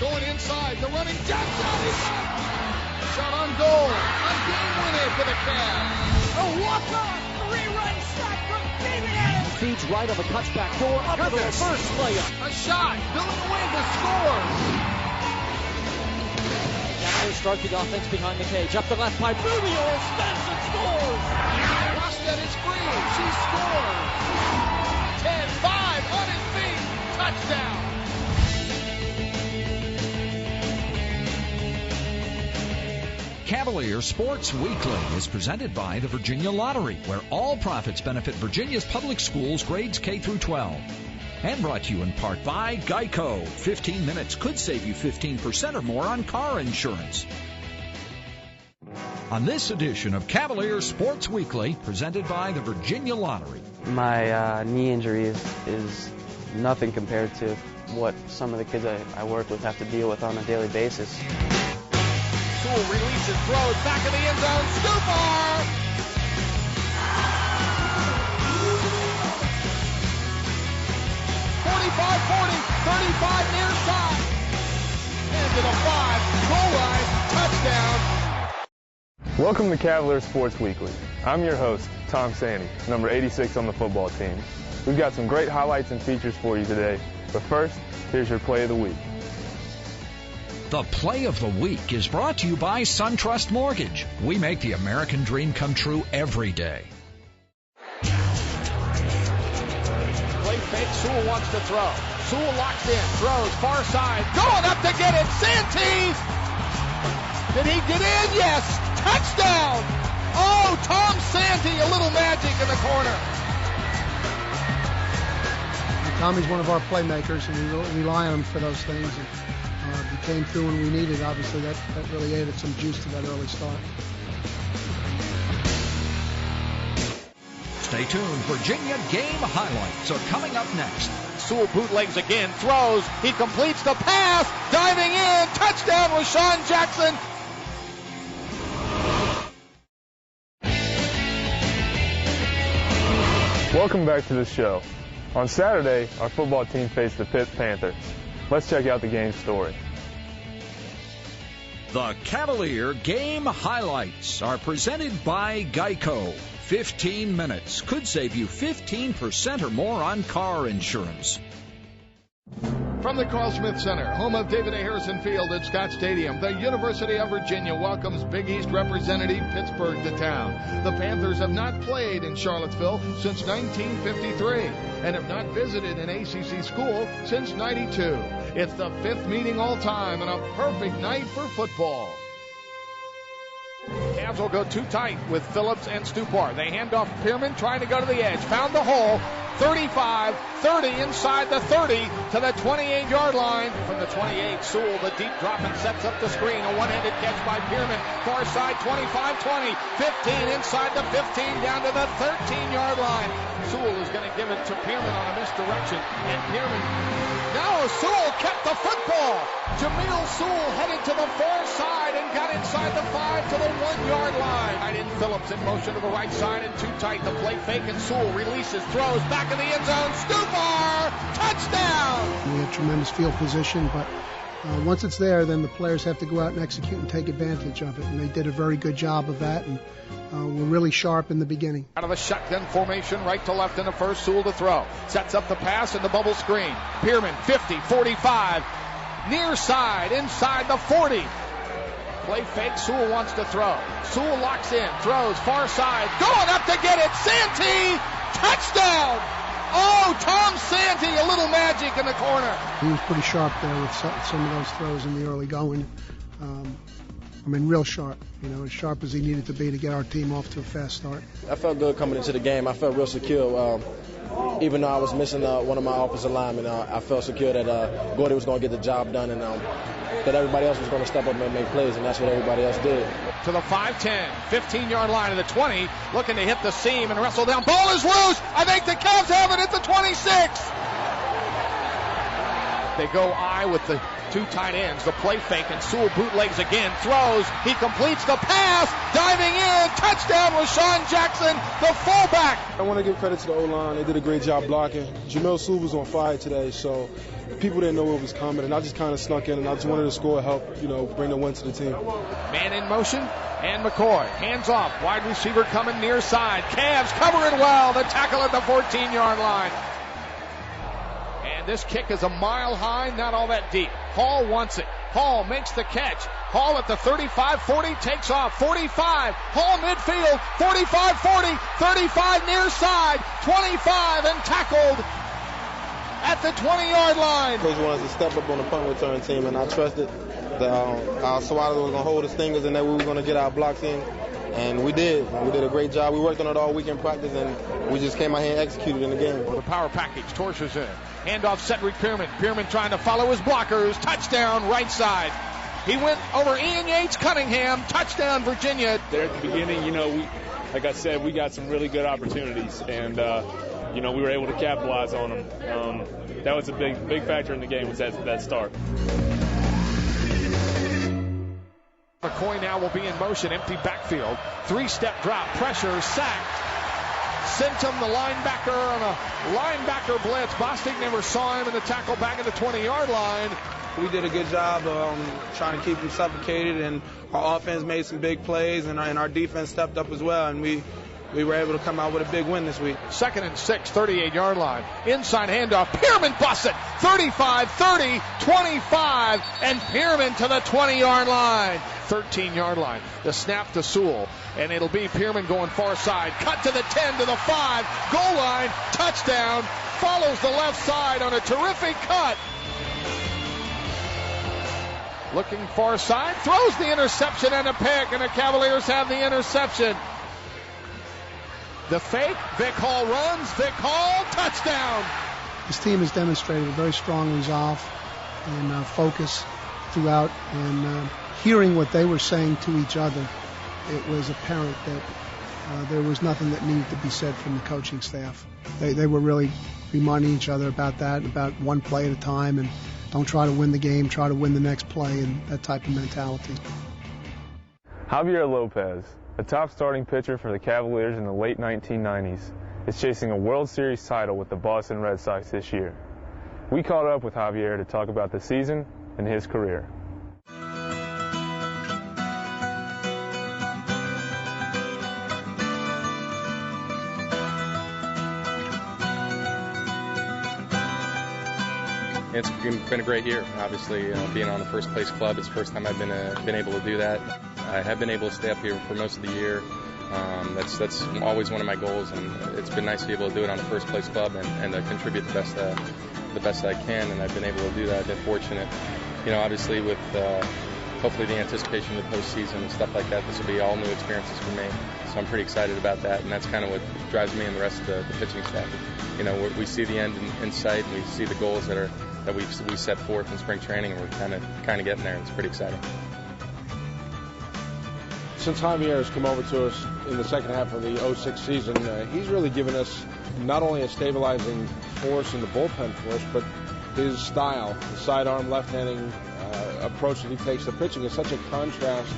going inside. The running Jackson. Shot on goal. A game winner for the Cavs. A walk-on 3-run shot from David Adams. Feeds right on the touchback door. Up to the first layup. A shot. Billing away to score. Cavaliers start the offense behind the cage. Up the left by Rubio. Spins and scores. Rosted is free. She scores. 10-5 on his feet. Touchdown. Cavalier Sports Weekly is presented by the Virginia Lottery, where all profits benefit Virginia's public schools grades K through 12. And brought to you in part by Geico. 15 minutes could save you 15% or more on car insurance. On this edition of Cavalier Sports Weekly, presented by the Virginia Lottery. My knee injury is nothing compared to what some of the kids I work with have to deal with on a daily basis. Sewell releases, throws, back in the end zone, Stupar! 45-40, 35 near side. Into the 5, goal line, touchdown. Welcome to Cavalier Sports Weekly. I'm your host, Tom Sandy, number 86 on the football team. We've got some great highlights and features for you today, but first, here's your play of the week. The Play of the Week is brought to you by SunTrust Mortgage. We make the American dream come true every day. Play fake, Sewell wants to throw. Sewell locks in, throws, far side, going up to get it, Santee! Did he get in? Yes! Touchdown! Oh, Tom Santee, a little magic in the corner. Tommy's one of our playmakers, and we rely on him for those things. He came through when we needed. Obviously, that really added some juice to that early start. Stay tuned. Virginia game highlights are coming up next. Sewell bootlegs again, throws, he completes the pass, diving in, touchdown RASHAWN Jackson. Welcome back to the show. On Saturday, our football team faced the Pitt Panthers. Let's check out the game story. The Cavalier game highlights are presented by Geico. 15 minutes could save you 15% or more on car insurance. From the Carl Smith Center, home of David A. Harrison Field at Scott Stadium, the University of Virginia welcomes Big East representative Pittsburgh to town. The Panthers have not played in Charlottesville since 1953 and have not visited an ACC school since '92. It's the 5th meeting all time and a perfect night for football. Cavs will go too tight with Phillips and Stupar. They hand off Pierman, trying to go to the edge. Found the hole. 35, 30 inside the 30 to the 28-yard line. From the 28, Sewell, the deep drop and sets up the screen. A one-handed catch by Pierman. Far side, 25-20, 15 inside the 15 down to the 13-yard line. Sewell is going to give it to Pierman on a misdirection. And Pierman, no, Sewell kept the football. JAMEEL Sewell headed to the far side and got inside the 5 to the 1-yard line. Right in Phillips in motion to the right side and too tight. The play fake and Sewell releases, throws back in the end zone. Stupar, touchdown! We had tremendous field position, but once it's there, then the players have to go out and execute and take advantage of it. And they did a very good job of that, and were really sharp in the beginning. Out of a shotgun formation, right to left in the first, Sewell to throw. Sets up the pass in the bubble screen. Pierman, 50, 45, near side, inside the 40. Play fake, Sewell wants to throw. Sewell locks in, throws, far side, going up to get it, Santee, touchdown! Oh, Tom Santee, a little magic in the corner. He was pretty sharp there with some of those throws in the early going. Real sharp, as sharp as he needed to be to get our team off to a fast start. I felt good coming into the game. I felt real secure. Even though I was missing one of my offensive linemen, I felt secure that Gordy was going to get the job done and that everybody else was going to step up and make plays, and that's what everybody else did. To the 5-10, 15-yard line of the 20, looking to hit the seam and wrestle down. Ball is loose. I think the Cavs have it at the 26. They go I with the Two tight ends, the play fake, and Sewell bootlegs again, throws, he completes the pass, diving in, touchdown RASHAWN Jackson, the fullback. I want to give credit to the O-line. They did a great job blocking. JAMEEL was on fire today, so people didn't know what was coming, and I just kind of snuck in, and I just wanted to score, help, bring the win to the team. Man in motion, and McCoy, hands off, wide receiver coming near side. Cavs cover it well, the tackle at the 14-yard line. And this kick is a mile high, not all that deep. Hall wants it. Hall makes the catch. Hall at the 35-40, takes off. 45, Hall midfield, 45-40, 35 near side, 25, and tackled at the 20-yard line. Coach wanted us to step up on the punt return team, and I trusted that our Swallows was going to hold his fingers and that we were going to get our blocks in. And we did. We did a great job. We worked on it all week in practice, and we just came out here and executed in the game. The power package, torches in. Handoff, Cedric Pearman. Pearman trying to follow his blockers. Touchdown, right side. He went over Ian Yates Cunningham. Touchdown, Virginia. There at the beginning, like I said, we got some really good opportunities, and we were able to capitalize on them. That was a big factor in the game, was that start. McCoy now will be in motion, empty backfield. Three-step drop, pressure, sacked. SNTIM, the linebacker, on a linebacker blitz. Bostic never saw him in the tackle back at the 20-yard line. We did a good job trying to keep him suffocated, and our offense made some big plays, and our defense stepped up as well, and we were able to come out with a big win this week. 2nd and 6, 38-yard line. Inside handoff. Pearman busts it. 35, 30, 25, and Pearman to the 20-yard line. 13-yard line. The snap to Sewell, and it'll be Pearman going far side. Cut to the 10, to the 5. Goal line. Touchdown. Follows the left side on a terrific cut. Looking far side. Throws the interception and a pick, and the Cavaliers have the interception. The fake, Vic Hall runs, Vic Hall, touchdown! This team has demonstrated a very strong resolve and focus throughout, and hearing what they were saying to each other, it was apparent that there was nothing that needed to be said from the coaching staff. They were really reminding each other about that, about one play at a time, and don't try to win the game, try to win the next play, and that type of mentality. JAVIER Lopez, a top starting pitcher for the Cavaliers in the late 1990s, is chasing a World Series title with the Boston Red Sox this year. We caught up with JAVIER to talk about the season and his career. It's been a great year. Obviously, being on the first place club, it's the first time I've been able to do that. I have been able to stay up here for most of the year. That's always one of my goals, and it's been nice to be able to do it on the first place club and contribute the best I can. And I've been able to do that. I've been fortunate. Obviously with hopefully the anticipation of the postseason and stuff like that, this will be all new experiences for me. So I'm pretty excited about that, and that's kind of what drives me and the rest of the pitching staff. We see the end in sight, and we see the goals that we set forth in spring training, and we're kind of getting there. It's pretty exciting. Since JAVIER has come over to us in the second half of the 06 season, he's really given us not only a stabilizing force in the bullpen for us, but his style, the sidearm left-handing approach that he takes to pitching is such a contrast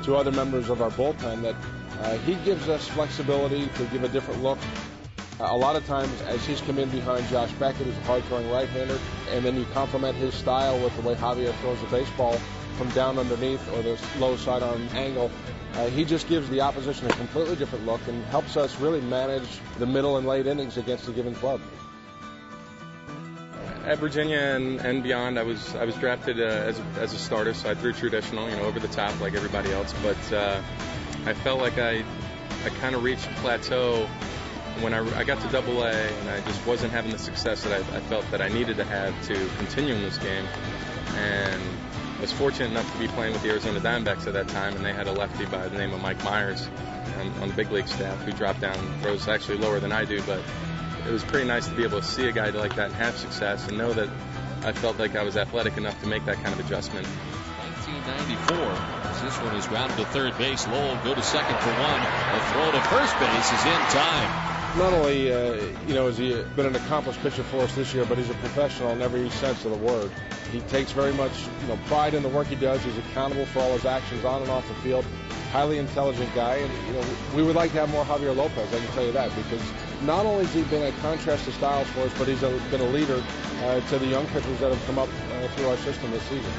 to other members of our bullpen that he gives us flexibility to give a different look. A lot of times, as he's come in behind Josh Beckett, who's a hard-throwing right-hander, and then you complement his style with the way JAVIER throws the baseball from down underneath or the low sidearm angle, he just gives the opposition a completely different look and helps us really manage the middle and late innings against a given club. At Virginia and beyond, I was drafted as a starter, so I threw traditional, over the top like everybody else. But I felt like I kind of reached a plateau when I got to AA, and I just wasn't having the success that I felt that I needed to have to continue in this game. And I was fortunate enough to be playing with the Arizona Diamondbacks at that time, and they had a lefty by the name of Mike Myers on the big league staff who dropped down, throws actually lower than I do, but it was pretty nice to be able to see a guy like that have success and know that I felt like I was athletic enough to make that kind of adjustment. 1994. This one is grounded to third base. Lowell go to second for one. The throw to first base is in time. Not only has he been an accomplished pitcher for us this year, but he's a professional in every sense of the word. He takes very much pride in the work he does. He's accountable for all his actions on and off the field. Highly intelligent guy, and we would like to have more Javier Lopez. I can tell you that, because not only has he been a contrast to styles for us, but he's been a leader to the young pitchers that have come up through our system this season.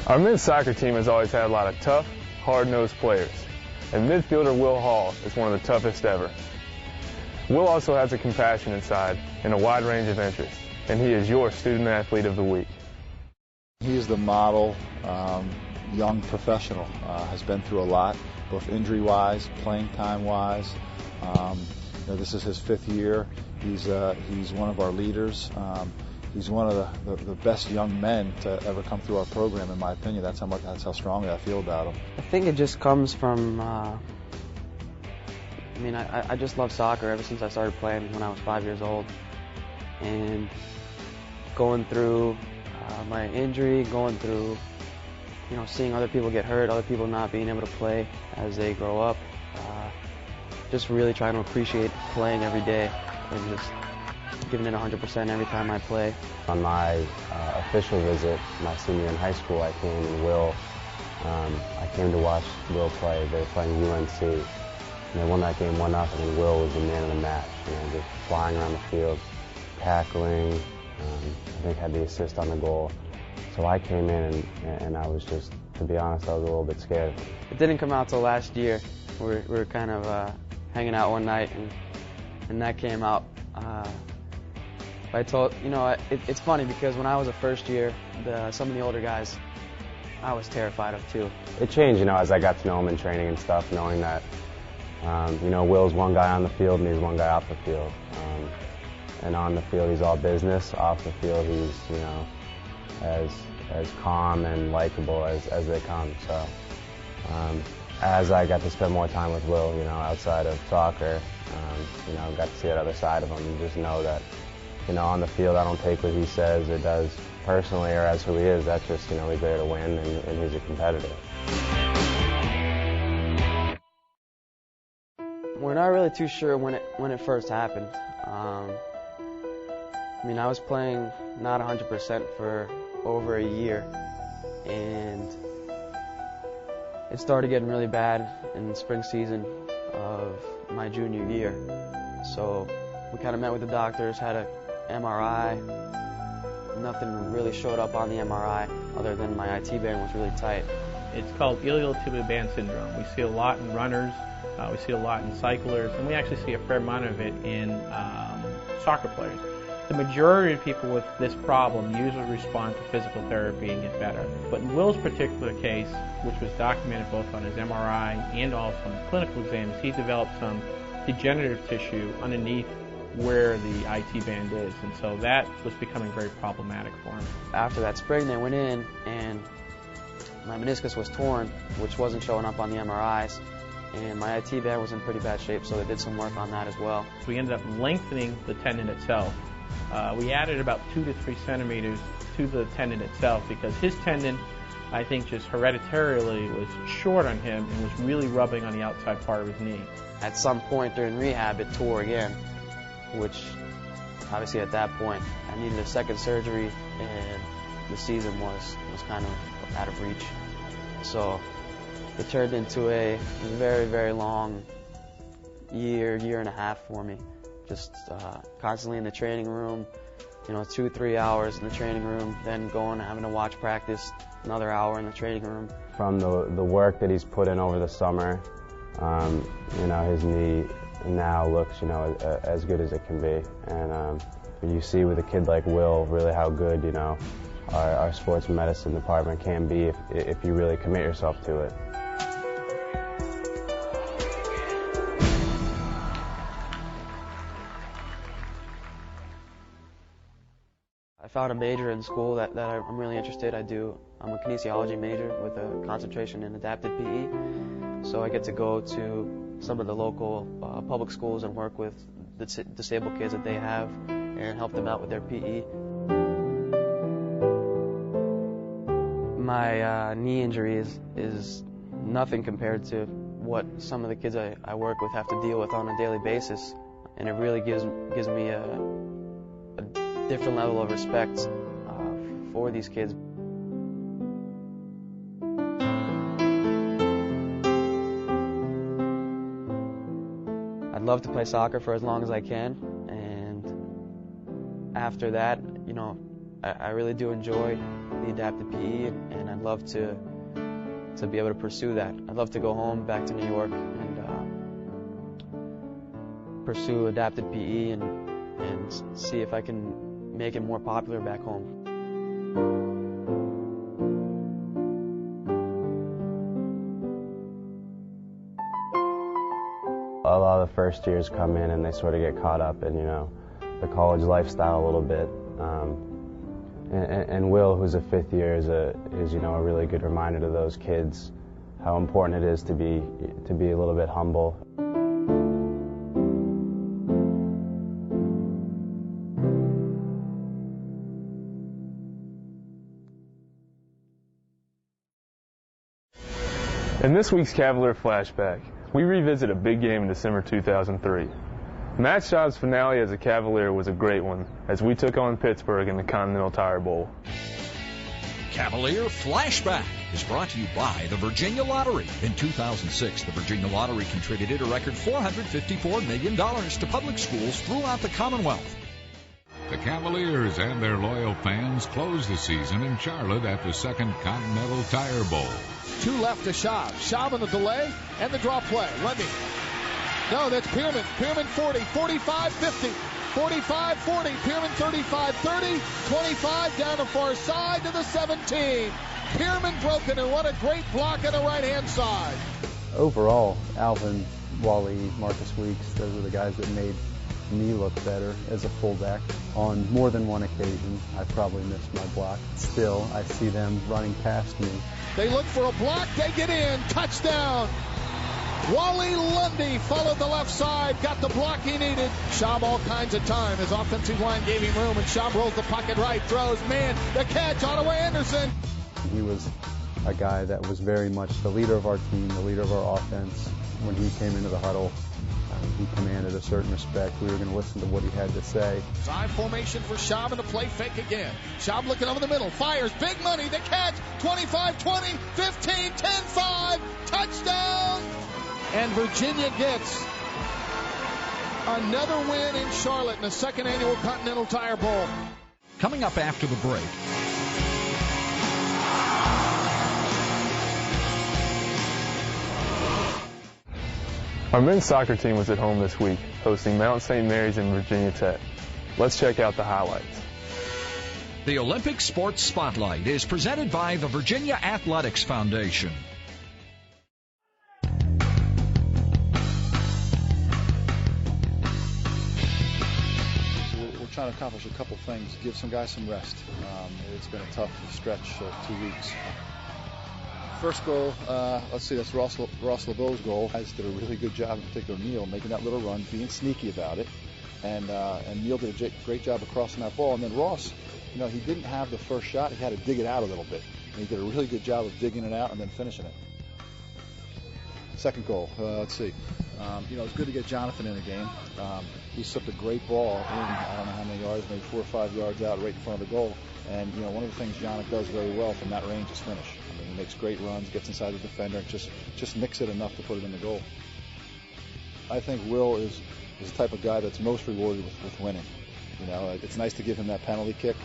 Our men's soccer team has always had a lot of tough, hard-nosed players, and midfielder Will Hall is one of the toughest ever. Will also has a compassionate side and a wide range of interests, and he is your student athlete of the week. He is the model young professional. Has been through a lot, both injury-wise, playing time-wise. This is his 5th year. He's one of our leaders. He's one of the best young men to ever come through our program, in my opinion. That's how strongly I feel about him. I think it just comes from, I just love soccer ever since I started playing when I was 5 years old. And going through my injury, going through, seeing other people get hurt, other people not being able to play as they grow up, just really trying to appreciate playing every day and just giving it 100% every time I play. On my official visit, my senior in high school, I came to watch Will play. They were playing UNC. And they won that game 1-0, and Will was the man of the match. Just flying around the field, tackling. I think had the assist on the goal. So I came in, and I was just, to be honest, I was a little bit scared. It didn't come out till last year. We were kind of hanging out one night, and that came out. I told, it's funny because when I was a first year, some of the older guys, I was terrified of too. It changed, as I got to know him in training and stuff, knowing that, Will's one guy on the field and he's one guy off the field. And on the field, he's all business. Off the field, he's, as calm and likable as they come. So, as I got to spend more time with Will, outside of soccer, got to see that other side of him and just know that, on the field, I don't take what he says or does personally or as who he is. That's just, he's there to win and he's a competitor. We're not really too sure when it first happened. I was playing not 100% for over a year, and it started getting really bad in the spring season of my junior year. So we kind of met with the doctors, had a MRI. Nothing really showed up on the MRI other than my IT band was really tight. It's called iliotibial band syndrome. We see a lot in runners, we see a lot in cyclers, and we actually see a fair amount of it in soccer players. The majority of people with this problem usually respond to physical therapy and get better. But in Will's particular case, which was documented both on his MRI and also on clinical exams, he developed some degenerative tissue underneath where the IT band is, and so that was becoming very problematic for him. After that spring, they went in and my meniscus was torn, which wasn't showing up on the MRIs, and my IT band was in pretty bad shape, so they did some work on that as well. We ended up lengthening the tendon itself. We added about 2 to 3 centimeters to the tendon itself because his tendon, I think, just hereditarily was short on him and was really rubbing on the outside part of his knee. At some point during rehab, it tore again, which obviously at that point I needed a second surgery and the season was kind of out of reach. So it turned into a very, very long year and a half for me. Just constantly in the training room, 2-3 hours in the training room, then going having to watch practice, another hour in the training room. From the work that he's put in over the summer, his knee now looks, as good as it can be. And you see with a kid like Will really how good, our sports medicine department can be if you really commit yourself to it. I found a major in school that I'm really interested. I'm a kinesiology major with a concentration in adapted PE. So I get to go to some of the local public schools and work with the disabled kids that they have and help them out with their PE. My knee injury is nothing compared to what some of the kids I work with have to deal with on a daily basis, and it really gives me a different level of respect for these kids. I'd love to play soccer for as long as I can, and after that, you know, I really do enjoy the adapted PE, and I'd love to be able to pursue that. I'd love to go home back to New York and pursue adapted PE and see if I can make it more popular back home. A lot of the first years come in and they sort of get caught up in, you know, the college lifestyle a little bit. And Will, who's a fifth year, is you know, a really good reminder to those kids how important it is to be a little bit humble. In this week's Cavalier Flashback, we revisit a big game in December 2003. Matt Schaub's finale as a Cavalier was a great one, as we took on Pittsburgh in the Continental Tire Bowl. Cavalier Flashback is brought to you by the Virginia Lottery. In 2006, the Virginia Lottery contributed a record $454 million to public schools throughout the Commonwealth. The Cavaliers and their loyal fans close the season in Charlotte at the Second Continental Tire Bowl. Two left to Schaub. Schaub on the delay and the draw play. Lundy. No, that's Pearman. Pearman 40, 45, 50, 45, 40. Pearman 35, 30, 25 down the far side to the 17. Pearman broken, and what a great block on the right-hand side. Overall, Alvin, Wally, Marcus Weeks, those are the guys that made me look better as a fullback. On more than one occasion, I probably missed my block. Still, I see them running past me. They look for a block, they get in, touchdown. Wally Lundy followed the left side, got the block he needed. Schaub all kinds of time. His offensive line gave him room, and Schaub rolls the pocket right, throws, man, the catch, Ottawa Anderson. He was a guy that was very much the leader of our team, the leader of our offense. When he came into the huddle, he commanded a certain respect. We were going to listen to what he had to say. Side formation for Schaub, and a play fake again. Schaub looking over the middle, fires, big money, the catch, 25-20, 15, 10-5, touchdown! And Virginia gets another win in Charlotte in the second annual Continental Tire Bowl. Coming up after the break. Our men's soccer team was at home this week, hosting Mount St. Mary's and Virginia Tech. Let's check out the highlights. The Olympic Sports Spotlight is presented by the Virginia Athletics Foundation. We're trying to accomplish a couple things, give some guys some rest. It's been a tough stretch of 2 weeks. First goal, let's see, that's Ross LeBeau's goal. Guys did a really good job, in particular Neil, making that little run, being sneaky about it. And Neil did a great job of crossing that ball. And then Ross, you know, he didn't have the first shot. He had to dig it out a little bit. And he did a really good job of digging it out and then finishing it. Second goal, let's see. You know, it's good to get Jonathan in the game. He slipped a great ball in, I don't know how many yards, maybe 4 or 5 yards out right in front of the goal. And, you know, one of the things Jonathan does very well from that range is finish. I mean, he makes great runs, gets inside the defender, and just nicks it enough to put it in the goal. I think Will is the type of guy that's most rewarded with winning. You know, it's nice to give him that penalty kick,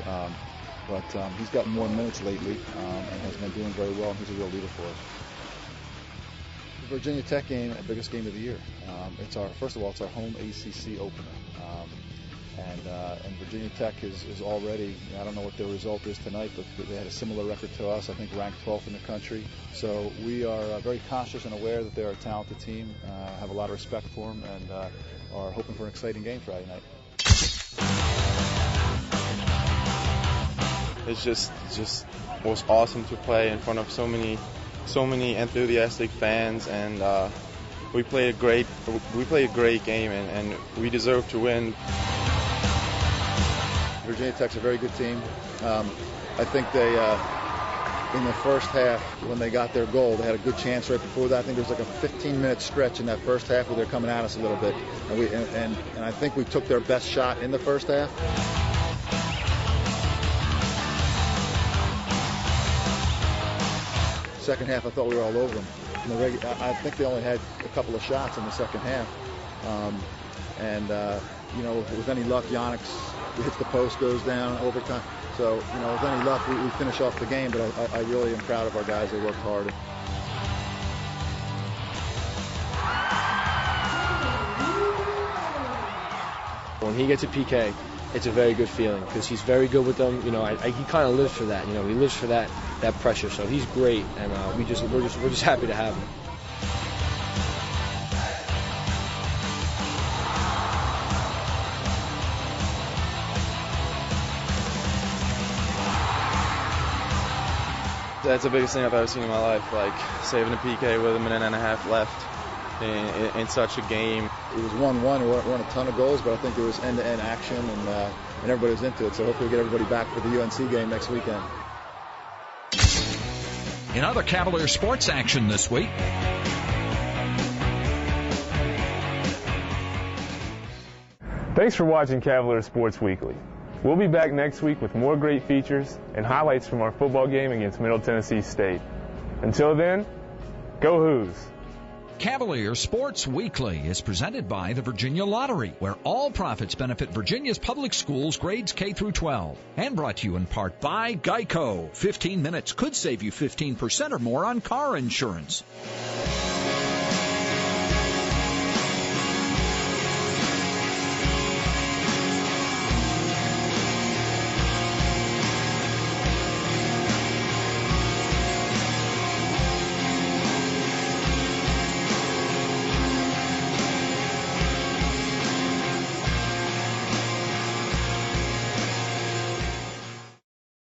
but he's gotten more minutes lately and has been doing very well, and he's a real leader for us. The Virginia Tech game, the biggest game of the year. First of all, it's our home ACC opener. And Virginia Tech is already, I don't know what their result is tonight, but they had a similar record to us, I think ranked 12th in the country. So we are very conscious and aware that they're a talented team, have a lot of respect for them, and are hoping for an exciting game Friday night. It's just was awesome to play in front of so many enthusiastic fans, and we played a great game, and we deserve to win. Virginia Tech's a very good team. I think in the first half when they got their goal. They had a good chance right before that. I think there was like a 15-minute stretch in that first half where they're coming at us a little bit. And I think we took their best shot in the first half. Second half, I thought we were all over them. I think they only had a couple of shots in the second half. With any luck, Yannick hits the post, goes down, overtime. So, with any luck, we finish off the game, but I really am proud of our guys. They worked hard. When he gets a PK, it's a very good feeling because he's very good with them. He kind of lives for that. He lives for that pressure. So he's great, and we're just happy to have him. That's the biggest thing I've ever seen in my life, like saving a PK with a minute and a half left in such a game. It was 1-1. There weren't a ton of goals, but I think there was end-to-end action, and everybody was into it. So hopefully we get everybody back for the UNC game next weekend. In other Cavalier sports action this week, Thanks for watching Cavalier Sports Weekly. We'll be back next week with more great features and highlights from our football game against Middle Tennessee State. Until then, go Hoos! Cavalier Sports Weekly is presented by the Virginia Lottery, where all profits benefit Virginia's public schools grades K through 12. And brought to you in part by Geico. 15 minutes could save you 15% or more on car insurance.